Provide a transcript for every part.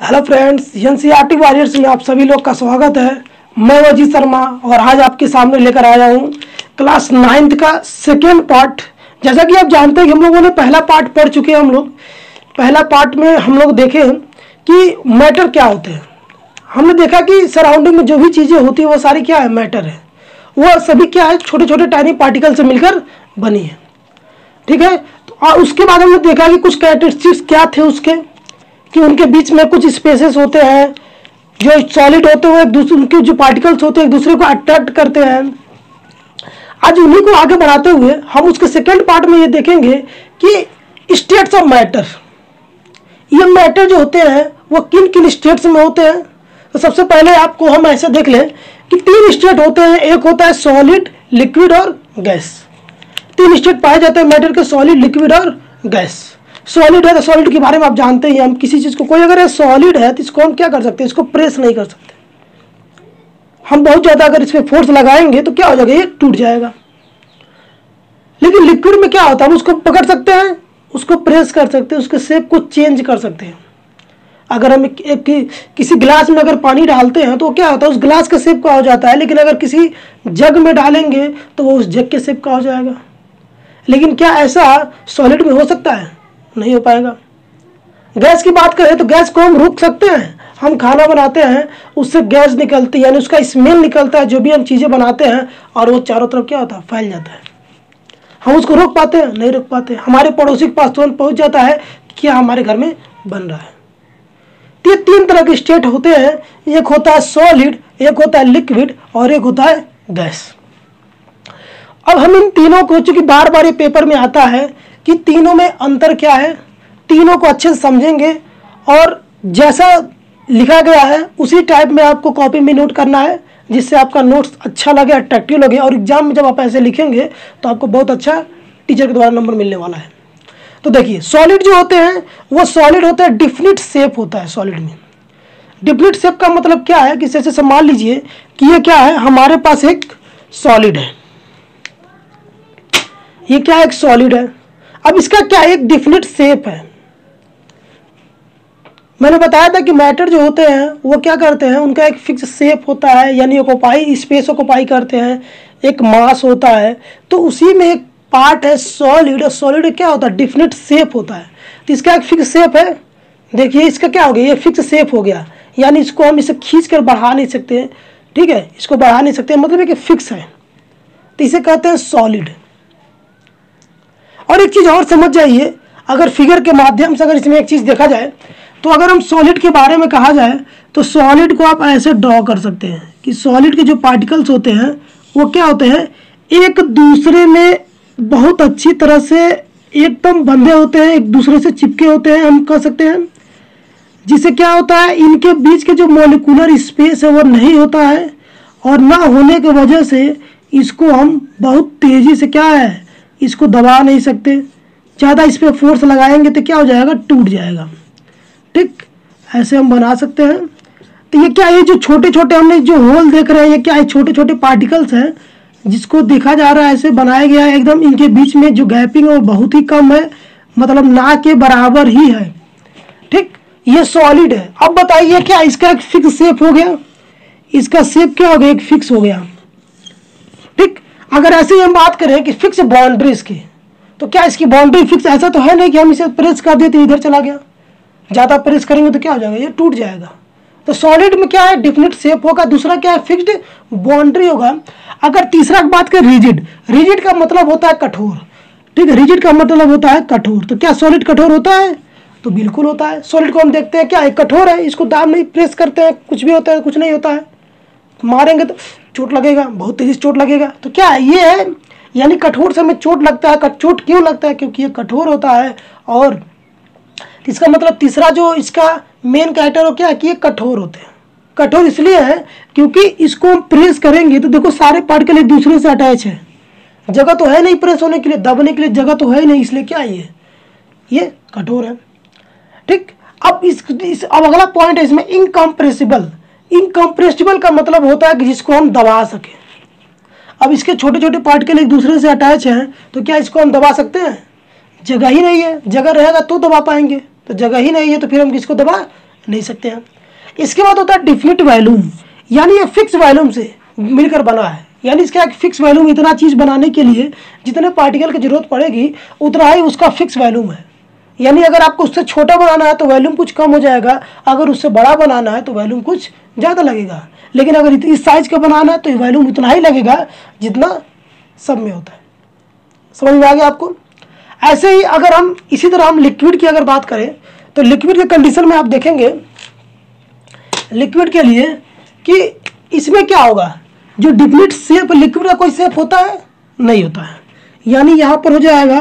Hello friends, NCERT warriors में आप सभी लोग का स्वागत है। मैं अजीत शर्मा और आज आपके सामने लेकर आया हूँ क्लास 9th का सेकेंड पार्ट। जैसा कि आप जानते हैं कि हम लोगों ने पहला पार्ट पढ़ चुके हैं। पहला पार्ट में हम लोग देखे कि मैटर क्या होते हैं। हमने देखा कि सराउंडिंग में जो भी चीज़ें होती है वो सारी क्या है, मैटर है। वो सभी क्या है, छोटे छोटे टाइनी पार्टिकल से मिलकर बनी है। ठीक है, तो उसके बाद हमने देखा कि कुछ कैरेक्टरिस्टिक्स क्या थे उसके, कि उनके बीच में कुछ स्पेसेस होते हैं जो सॉलिड होते हुए एक दूसरे, उनके जो पार्टिकल्स होते हैं एक दूसरे को अट्रैक्ट करते हैं। आज उन्हीं को आगे बढ़ाते हुए हम उसके सेकेंड पार्ट में ये देखेंगे कि स्टेट्स ऑफ मैटर, ये मैटर जो होते हैं वो किन किन स्टेट्स में होते हैं। तो सबसे पहले आपको हम ऐसे देख लें कि 3 स्टेट होते हैं। एक होता है सॉलिड, लिक्विड और गैस। 3 स्टेट पाए जाते हैं मैटर के, सॉलिड, लिक्विड और गैस। सॉलिड है तो सॉलिड के बारे में आप जानते ही हैं। हम किसी चीज़ को, कोई अगर सॉलिड है तो इसको हम क्या कर सकते हैं, इसको प्रेस नहीं कर सकते। हम बहुत ज़्यादा अगर इस पर फोर्स लगाएंगे तो क्या हो जाएगा, ये टूट जाएगा। लेकिन लिक्विड में क्या होता है, हम उसको पकड़ सकते हैं, उसको प्रेस कर सकते हैं, उसके शेप को चेंज कर सकते हैं। अगर हम किसी गिलास में अगर पानी डालते हैं तो क्या होता है, उस गिलास के शेप का हो जाता है। लेकिन अगर किसी जग में डालेंगे तो वो उस जग के शेप का हो जाएगा। लेकिन क्या ऐसा सॉलिड में हो सकता है? नहीं हो पाएगा। गैस की बात करें तो गैस को हम रोक सकते हैं। हम खाना बनाते हैं, उससे गैस निकलती है, यानी उसका स्मेल निकलता है जो भी हम चीज़ें बनाते हैं, और वो चारों तरफ क्या होता है, फैल जाता है। हम उसको रोक पाते हैं? नहीं रोक पाते। हमारे पड़ोसी के पास तुरंत पहुंच जाता है कि क्या हमारे घर में बन रहा है। तो ये 3 तरह के स्टेट होते हैं। एक होता है सॉलिड, एक होता है लिक्विड और एक होता है गैस। अब हम इन तीनों को, चूंकि बार बार ये पेपर में आता है कि तीनों में अंतर क्या है, तीनों को अच्छे से समझेंगे और जैसा लिखा गया है उसी टाइप में आपको कॉपी में नोट करना है, जिससे आपका नोट्स अच्छा लगे, अट्रैक्टिव लगे, और एग्जाम में जब आप ऐसे लिखेंगे तो आपको बहुत अच्छा टीचर के द्वारा नंबर मिलने वाला है। तो देखिए, सॉलिड जो होते हैं वो सॉलिड होते हैं, डिफिनिट शेप होता है सॉलिड में। डिफिनिट शेप का मतलब क्या है कि जैसे मान लीजिए कि ये क्या है, हमारे पास एक सॉलिड है, ये क्या है, एक सॉलिड है। अब इसका क्या एक डिफिनिट शेप है। मैंने बताया था कि मैटर जो होते हैं वो क्या करते हैं, उनका एक फिक्स शेप होता है, यानी ऑक्युपाई, स्पेस ऑक्युपाई करते हैं, एक मास होता है। तो उसी में एक पार्ट है सॉलिड, और सॉलिड क्या होता है, डिफिनिट शेप होता है। तो इसका एक फिक्स शेप है। देखिए इसका क्या हो गया, ये फिक्स शेप हो गया, यानी इसको हम इसे खींच कर बढ़ा नहीं सकते हैं। ठीक है, इसको बढ़ा नहीं सकते, मतलब है कि फिक्स है, तो इसे कहते हैं सॉलिड। और एक चीज़ और समझ जाइए, अगर फिगर के माध्यम से अगर इसमें एक चीज़ देखा जाए तो अगर हम सॉलिड के बारे में कहा जाए तो सॉलिड को आप ऐसे ड्रॉ कर सकते हैं कि सॉलिड के जो पार्टिकल्स होते हैं वो क्या होते हैं, एक दूसरे में बहुत अच्छी तरह से एकदम बंधे होते हैं, एक दूसरे से चिपके होते हैं, हम कह सकते हैं। जिससे क्या होता है, इनके बीच के जो मॉलिक्यूलर स्पेस है वो नहीं होता है, और ना होने की वजह से इसको हम बहुत तेज़ी से क्या है, इसको दबा नहीं सकते। ज़्यादा इस पर फोर्स लगाएंगे तो क्या हो जाएगा, टूट जाएगा। ठीक, ऐसे हम बना सकते हैं। तो ये क्या है, जो छोटे छोटे हमने जो होल देख रहे हैं, ये क्या है, छोटे छोटे पार्टिकल्स हैं जिसको देखा जा रहा है, ऐसे बनाया गया है। एकदम इनके बीच में जो गैपिंग है वो बहुत ही कम है, मतलब ना के बराबर ही है। ठीक, ये सॉलिड है। अब बताइए क्या इसका एक फिक्स शेप हो गया, इसका शेप क्या हो गया, एक फिक्स हो गया। ठीक, अगर ऐसे ही हम बात करें कि फिक्स बाउंड्रीज की, तो क्या इसकी बाउंड्री फिक्स, ऐसा तो है नहीं कि हम इसे प्रेस कर देते इधर चला गया। ज़्यादा प्रेस करेंगे तो क्या हो जाएगा, ये टूट जाएगा। तो सॉलिड में क्या है, डिफिनिट शेप होगा। दूसरा क्या है, फिक्स्ड बाउंड्री होगा। अगर तीसरा की बात करें, रिजिड, रिजिड का मतलब होता है कठोर। ठीक है, रिजिड का मतलब होता है कठोर। तो क्या सॉलिड कठोर होता है? तो बिल्कुल होता है। सॉलिड को हम देखते हैं क्या है, कठोर है, इसको दाब नहीं, प्रेस करते हैं कुछ भी होता है, कुछ नहीं होता है, मारेंगे तो चोट लगेगा, बहुत तेजी से चोट लगेगा। तो क्या है, ये है, यानी कठोर से हमें चोट लगता है। चोट क्यों लगता है, क्योंकि ये कठोर होता है। और इसका मतलब तीसरा जो इसका मेन कैरेक्टर हो क्या है कि ये कठोर होते हैं। कठोर इसलिए है क्योंकि इसको हम प्रेस करेंगे तो देखो सारे पार्टिकल एक दूसरे से अटैच है, जगह तो है नहीं प्रेस होने के लिए, दबने के लिए जगह तो है नहीं, इसलिए क्या है, ये कठोर है। ठीक, अब अब अगला पॉइंट है इसमें, इनकम्प्रेसिबल। इनकम्प्रेसिबल का मतलब होता है कि जिसको हम दबा सके। अब इसके छोटे छोटे पार्टिकल एक दूसरे से अटैच हैं, तो क्या इसको हम दबा सकते हैं? जगह ही नहीं है, जगह रहेगा तो दबा पाएंगे, तो जगह ही नहीं है तो फिर हम किसको दबा नहीं सकते हैं। इसके बाद होता है डिफिनिट वॉल्यूम, यानी ये फिक्स वॉल्यूम से मिलकर बना है, यानी इसका एक फिक्स वॉल्यूम, इतना चीज़ बनाने के लिए जितने पार्टिकल की जरूरत पड़ेगी उतना ही उसका फिक्स वॉल्यूम है। यानी अगर आपको उससे छोटा बनाना है तो वॉल्यूम कुछ कम हो जाएगा, अगर उससे बड़ा बनाना है तो वॉल्यूम कुछ ज़्यादा लगेगा। लेकिन अगर इस साइज का बनाना है तो वॉल्यूम उतना ही लगेगा जितना सब में होता है। समझ में आ गया आपको? ऐसे ही अगर हम इसी तरह हम लिक्विड की अगर बात करें तो लिक्विड के कंडीशन में आप देखेंगे लिक्विड के लिए कि इसमें क्या होगा, जो डिफिनिट शेप, लिक्विड का कोई शेप होता है? नहीं होता है। यानी यहाँ पर हो जाएगा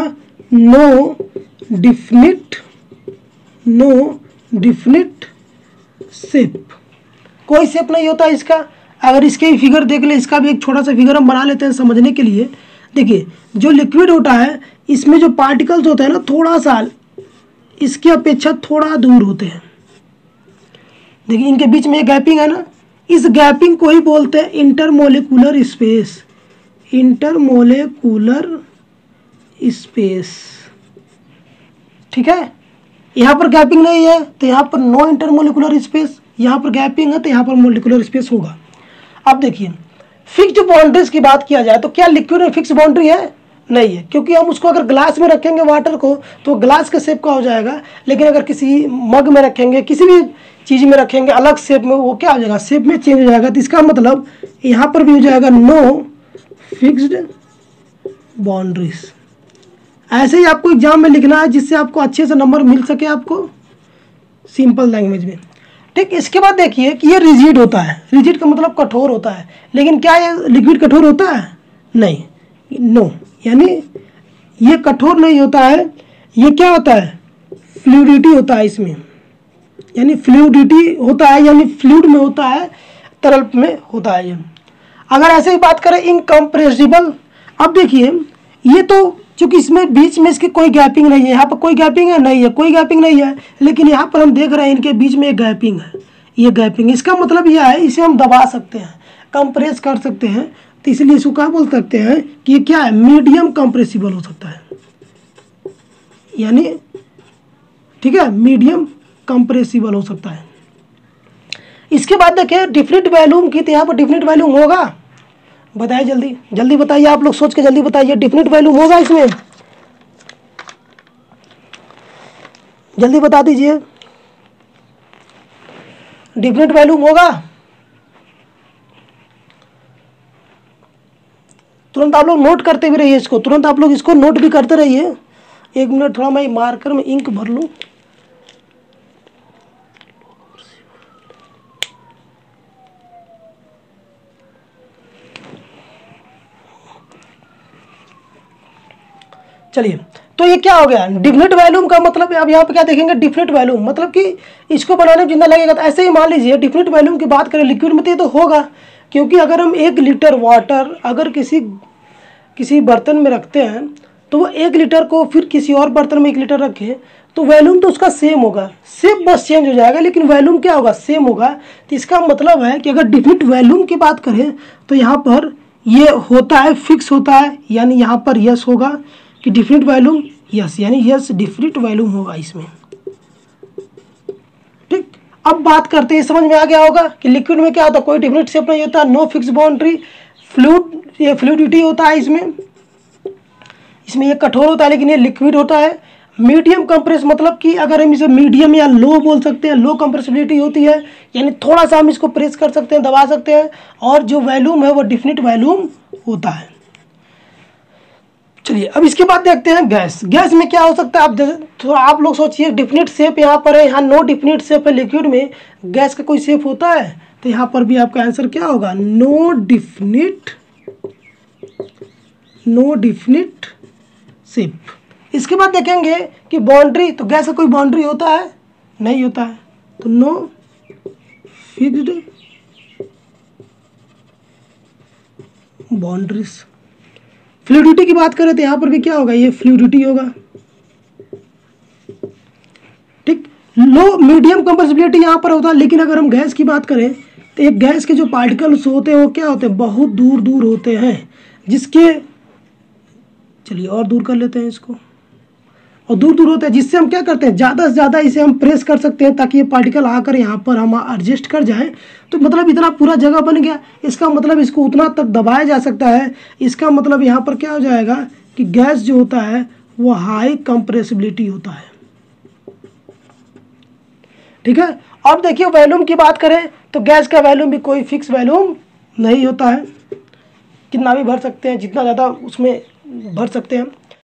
नो डिफिनिट शेप, कोई शेप नहीं होता इसका। अगर इसके ही फिगर देख ले, इसका भी एक छोटा सा फिगर हम बना लेते हैं समझने के लिए। देखिए जो लिक्विड होता है इसमें जो पार्टिकल्स होते हैं ना, थोड़ा सा इसकी अपेक्षा थोड़ा दूर होते हैं। देखिए इनके बीच में एक गैपिंग है ना, इस गैपिंग को ही बोलते हैं इंटरमोलिकुलर स्पेस। इंटरमोलिकुलर स्पेस, ठीक है। यहाँ पर गैपिंग नहीं है तो यहाँ पर नो इंटरमोलिकुलर स्पेस, यहाँ पर गैपिंग है तो यहाँ पर मोलिकुलर स्पेस होगा। अब देखिए फिक्स्ड बाउंड्रीज की बात किया जाए तो क्या लिक्विड में फिक्स बाउंड्री है? नहीं है, क्योंकि हम उसको अगर ग्लास में रखेंगे वाटर को तो ग्लास के शेप का हो जाएगा, लेकिन अगर किसी मग में रखेंगे, किसी भी चीज़ में रखेंगे अलग शेप में, वो क्या हो जाएगा, शेप में चेंज हो जाएगा। तो इसका मतलब यहाँ पर भी हो जाएगा नो फिक्स्ड बाउंड्रीज। ऐसे ही आपको एग्जाम में लिखना है जिससे आपको अच्छे से नंबर मिल सके आपको सिंपल लैंग्वेज में, ठीक। इसके बाद देखिए कि ये रिजिड होता है। रिजिड का मतलब कठोर होता है, लेकिन क्या ये लिक्विड कठोर होता है? नहीं, नो, यानी ये कठोर नहीं होता है। ये क्या होता है? फ्लूइडिटी होता है इसमें, यानी फ्लूइडिटी होता है, यानी फ्लूइड में होता है, तरल में होता है ये। अगर ऐसे ही बात करें इनकम्प्रेसिबल, अब देखिए ये तो चूंकि इसमें बीच में इसकी कोई गैपिंग नहीं है, यहाँ पर कोई गैपिंग है नहीं है, कोई गैपिंग नहीं है, लेकिन यहाँ पर हम देख रहे हैं इनके बीच में एक गैपिंग है। ये गैपिंग, इसका मतलब यह है इसे हम दबा सकते हैं, कंप्रेस कर सकते हैं, तो इसलिए इसको क्या बोल सकते हैं कि ये क्या है, मीडियम कंप्रेसिबल हो सकता है, यानी ठीक है, मीडियम कंप्रेसिबल हो सकता है। इसके बाद देखिए डिफिनिट वॉल्यूम की, तो यहाँ पर डिफिनिट वॉल्यूम होगा? बताइए जल्दी जल्दी बताइए, आप लोग सोच के जल्दी बताइए, डिफिनिट वॉल्यूम होगा इसमें? जल्दी बता दीजिए, डिफिनिट वॉल्यूम होगा? तुरंत आप लोग नोट करते भी रहिए इसको, तुरंत आप लोग इसको नोट भी करते रहिए। एक मिनट, थोड़ा मैं मार्कर में इंक भर लूं। चलिए, तो ये क्या हो गया, डिफिनिट वॉल्यूम का मतलब अब यहाँ पे क्या देखेंगे, डिफिनिट वॉल्यूम मतलब कि इसको बनाने में जितना लगेगा। तो ऐसे ही मान लीजिए डिफिनिट वॉल्यूम की बात करें लिक्विड में तो ये तो होगा, क्योंकि अगर हम 1 लीटर वाटर अगर किसी बर्तन में रखते हैं तो वो 1 लीटर को फिर किसी और बर्तन में 1 लीटर रखें तो वॉल्यूम तो उसका सेम होगा, शेप बस चेंज हो जाएगा, लेकिन वॉल्यूम क्या होगा, सेम होगा। तो इसका मतलब है कि अगर डिफिनिट वॉल्यूम की बात करें तो यहाँ पर ये होता है, फिक्स होता है, यानी यहाँ पर यस होगा कि डिफिनिट वॉल्यूम यस, यानी यस डिफिनिट वॉल्यूम होगा इसमें, ठीक। अब बात करते हैं, समझ में आ गया होगा कि लिक्विड में क्या होता है, कोई डिफिनिट शेप नहीं होता, नो फिक्स बाउंड्री, ये फ्लूइडिटी होता है इसमें ये कठोर होता है, लेकिन ये लिक्विड होता है। मीडियम कंप्रेस मतलब कि अगर हम इसे मीडियम या लो बोल सकते हैं, लो कंप्रेसिबिलिटी होती है, यानी थोड़ा सा हम इसको प्रेस कर सकते हैं, दबा सकते हैं, और जो वॉल्यूम है वो डिफिनिट वॉल्यूम होता है। चलिए अब इसके बाद देखते हैं गैस। गैस में क्या हो सकता है, तो आप लोग सोचिए, डिफिनिट शेप यहाँ पर है, यहाँ नो डिफिनिट शेप है लिक्विड में, गैस का कोई शेप होता है? तो यहाँ पर भी आपका आंसर क्या होगा, नो डिफिनिट शेप। इसके बाद देखेंगे कि बाउंड्री, तो गैस का कोई बाउंड्री होता है? नहीं होता है, तो नो फिक्स्ड बाउंड्रीज। फ्लूइडिटी की बात करें तो यहाँ पर भी क्या होगा, ये फ्लूइडिटी होगा, ठीक। लो मीडियम कंप्रेसिबिलिटी यहाँ पर होता है, लेकिन अगर हम गैस की बात करें तो एक गैस के जो पार्टिकल्स होते हैं वो क्या होते हैं, बहुत दूर दूर होते हैं, जिसके, चलिए और दूर कर लेते हैं इसको, और दूर दूर होता है, जिससे हम क्या करते हैं ज़्यादा से ज़्यादा इसे हम प्रेस कर सकते हैं ताकि ये पार्टिकल आकर यहाँ पर हम एडजस्ट कर जाएं। तो मतलब इतना पूरा जगह बन गया, इसका मतलब इसको उतना तक दबाया जा सकता है। इसका मतलब यहाँ पर क्या हो जाएगा कि गैस जो होता है वो हाई कंप्रेसिबिलिटी होता है। ठीक है। अब देखिए वॉल्यूम की बात करें तो गैस का वॉल्यूम भी कोई फिक्स वॉल्यूम नहीं होता है, कितना भी भर सकते हैं, जितना ज़्यादा उसमें भर सकते हैं।